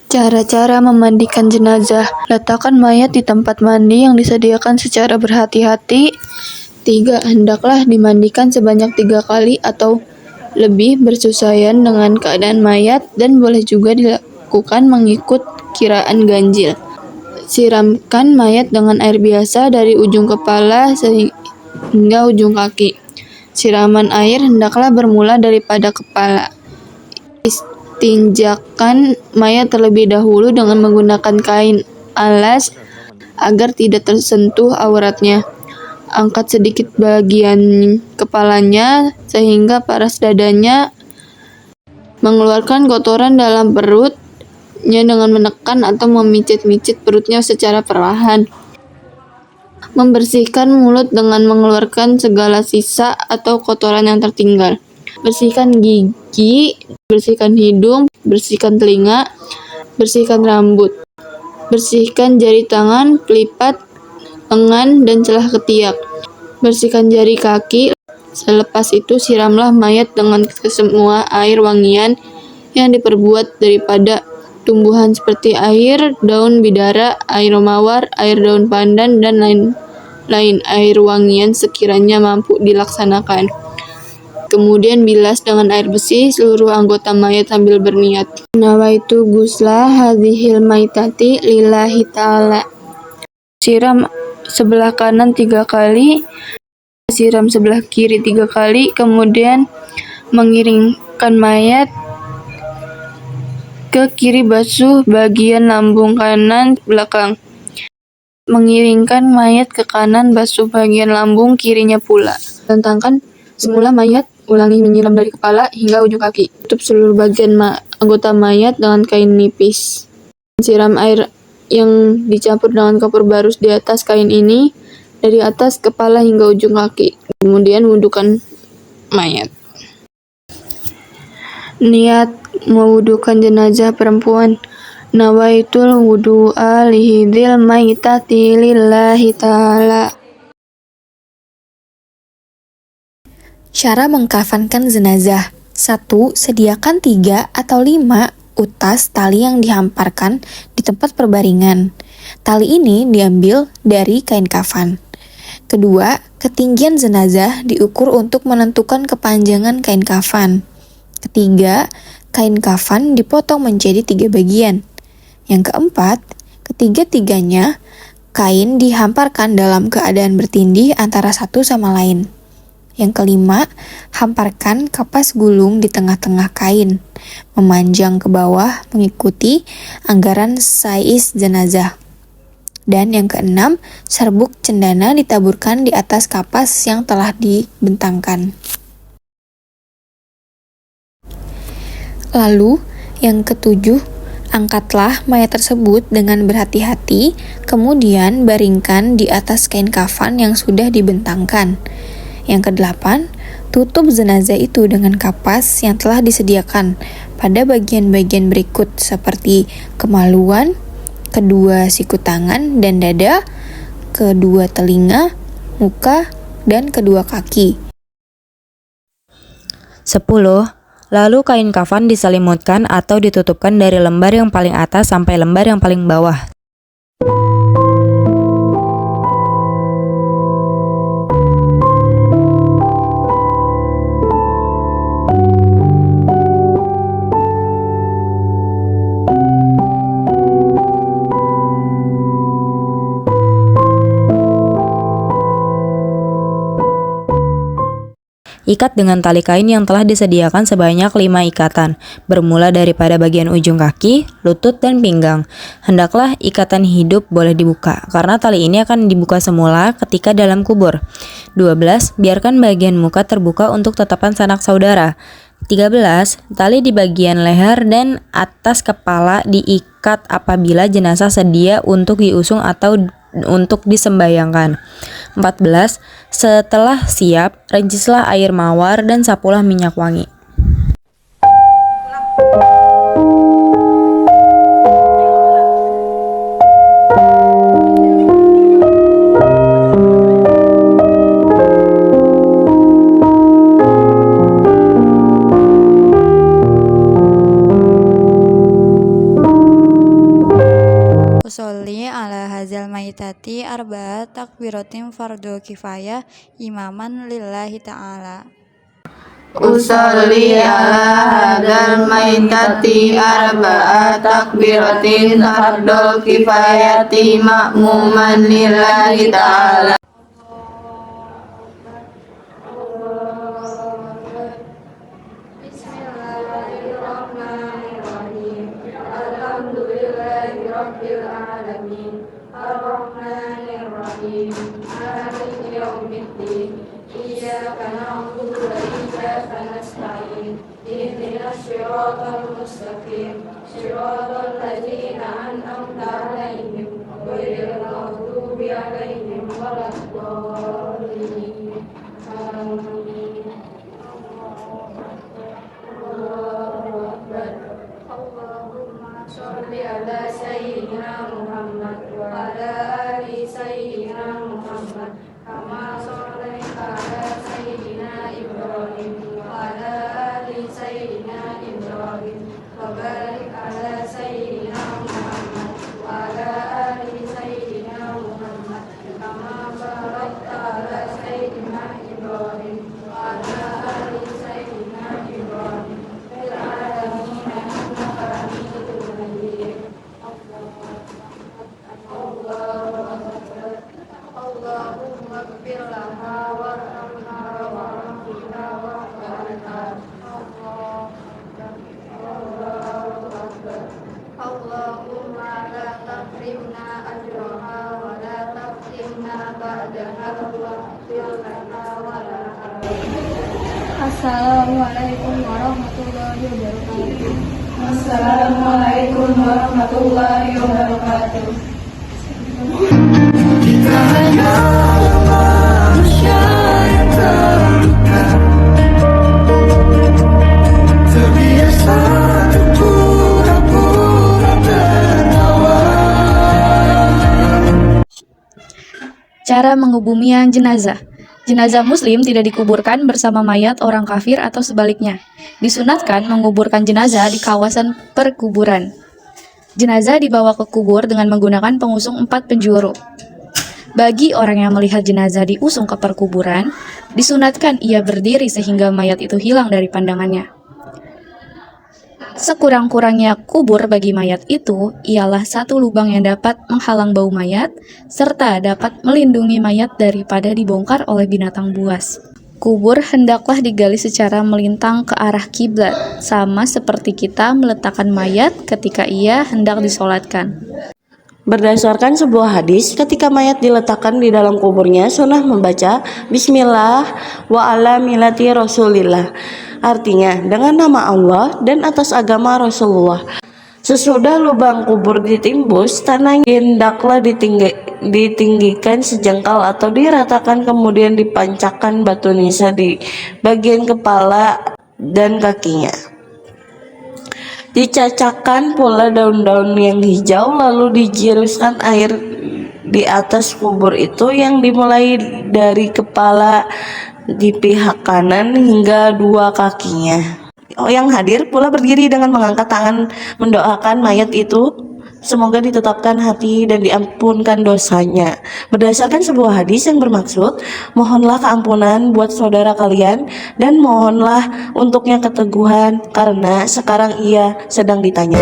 Cara-cara memandikan jenazah. Letakkan mayat di tempat mandi yang disediakan secara berhati-hati. 3. Hendaklah dimandikan sebanyak 3 kali atau lebih bersesuaian dengan keadaan mayat dan boleh juga dilakukan mengikut kiraan ganjil. Siramkan mayat dengan air biasa dari ujung kepala hingga ujung kaki. Siraman air hendaklah bermula daripada kepala. Istinjakan mayat terlebih dahulu dengan menggunakan kain alas agar tidak tersentuh auratnya. Angkat sedikit bagian kepalanya sehingga paras dadanya. Mengeluarkan kotoran dalam perutnya dengan menekan atau memicit-micit perutnya secara perlahan. Membersihkan mulut dengan mengeluarkan segala sisa atau kotoran yang tertinggal. Bersihkan gigi, bersihkan hidung, bersihkan telinga, bersihkan rambut. Bersihkan jari tangan, pelipat, lengan, dan celah ketiak. Bersihkan jari kaki. Selepas itu siramlah mayat dengan semua air wangian yang diperbuat daripada tumbuhan seperti air daun bidara, air mawar, air daun pandan, dan lain-lain air wangian sekiranya mampu dilaksanakan. Kemudian bilas dengan air bersih seluruh anggota mayat sambil berniat. Nawaitu gusla hadhil maitati lillahi ta'ala. Siram sebelah kanan 3 kali, siram sebelah kiri 3 kali, kemudian mengiringkan mayat ke kiri basuh bagian lambung kanan belakang. Mengiringkan mayat ke kanan basuh bagian lambung kirinya pula. Tentangkan semula mayat, ulangi menyiram dari kepala hingga ujung kaki. Tutup seluruh bagian anggota mayat dengan kain nipis. Siram air yang dicampur dengan kapur barus di atas kain ini dari atas kepala hingga ujung kaki. Kemudian wudukan mayat. Niat mewudukan jenazah perempuan. Nawaitul wudu'a lihidil maitati lillahi ta'ala. Cara mengkafankan jenazah. 1. Sediakan 3 atau 5 utas tali yang dihamparkan di tempat perbaringan. Tali ini diambil dari kain kafan. Kedua, ketinggian jenazah diukur untuk menentukan kepanjangan kain kafan. Ketiga, kain kafan dipotong menjadi 3 bagian. Yang keempat, ketiga-tiganya kain dihamparkan dalam keadaan bertindih antara satu sama lain. Yang kelima, hamparkan kapas gulung di tengah-tengah kain, memanjang ke bawah mengikuti anggaran sais jenazah. Dan yang keenam, serbuk cendana ditaburkan di atas kapas yang telah dibentangkan. Lalu, yang ketujuh, angkatlah mayat tersebut dengan berhati-hati, kemudian baringkan di atas kain kafan yang sudah dibentangkan. Yang kedelapan, tutup jenazah itu dengan kapas yang telah disediakan pada bagian-bagian berikut seperti kemaluan, kedua siku tangan dan dada, kedua telinga, muka, dan kedua kaki. 10. Lalu kain kafan diselimutkan atau ditutupkan dari lembar yang paling atas sampai lembar yang paling bawah. Ikat dengan tali kain yang telah disediakan sebanyak 5 ikatan, bermula daripada bagian ujung kaki, lutut, dan pinggang. Hendaklah ikatan hidup boleh dibuka, karena tali ini akan dibuka semula ketika dalam kubur. 12. Biarkan bagian muka terbuka untuk tatapan sanak saudara. 13. Tali di bagian leher dan atas kepala diikat apabila jenazah sedia untuk diusung atau untuk disembayangkan. 14. Setelah siap, rencislah air mawar dan sapulah minyak wangi. salati arba'at takbiratin fardu kifayah imaman lillahi ta'ala. Usolli ala hadal maitati arba'a takbiratin fardul kifayati ma'muman lillahi ta'ala. Bismillahirrahmanirrahim. Alhamdulillahi rabbil alamin. Ar-Rahmanirrahim. Maliki yaumiddin. Iyyaka na'budu wa iyyaka nasta'in. Ihdinas siratal mustaqim. Siratal ladzina an'amta 'alaihim ghairil maghdubi 'alaihim waladdallin. Amin. Allahu Akbar. Allahumma sholli ala sayyidina Muhammad wa ala ali sayyidina Muhammad kama shallaita ala sayyidina Ibrahim wa ala ali sayyidina Ibrahim wa barik ala sayyidina Muhammad wa ala ali sayyidina Muhammad kama barakta ala sayyidina Ibrahim wa ala ali sayyidina Ibrahim fil alamin innaka Hamidum Majid. Allahu Akbar. Allahumma ighfir laha warhamha wa'afina wa'fu anha. Allahu Akbar. Allahumma la tahrimna ajraha wa la taftimna ba'daha waghfir lana wa laha. Assalamualaikum warahmatullahi wabarakatuh. Assalamualaikum warahmatullahi wabarakatuh. Cara mengebumian jenazah. Jenazah muslim tidak dikuburkan bersama mayat orang kafir atau sebaliknya. Disunatkan menguburkan jenazah di kawasan perkuburan. Jenazah dibawa ke kubur dengan menggunakan pengusung 4 penjuru. Bagi orang yang melihat jenazah diusung ke perkuburan, disunatkan ia berdiri sehingga mayat itu hilang dari pandangannya. Sekurang-kurangnya kubur bagi mayat itu ialah 1 lubang yang dapat menghalang bau mayat, serta dapat melindungi mayat daripada dibongkar oleh binatang buas. Kubur hendaklah digali secara melintang ke arah kiblat, sama seperti kita meletakkan mayat ketika ia hendak disolatkan. Berdasarkan sebuah hadis, ketika mayat diletakkan di dalam kuburnya, sunnah membaca Bismillah wa ala milati Rasulillah. Artinya, dengan nama Allah dan atas agama Rasulullah. Sesudah lubang kubur ditimbus, tanahnya hendaklah ditinggikan sejengkal atau diratakan, kemudian dipancakkan batu nisa di bagian kepala dan kakinya. Dicacahkan pula daun-daun yang hijau, lalu dijiruskan air di atas kubur itu yang dimulai dari kepala di pihak kanan hingga 2 kakinya. Yang hadir pula berdiri dengan mengangkat tangan mendoakan mayat itu semoga ditetapkan hati dan diampunkan dosanya. Berdasarkan sebuah hadis yang bermaksud, mohonlah keampunan buat saudara kalian dan mohonlah untuknya keteguhan karena sekarang ia sedang ditanya.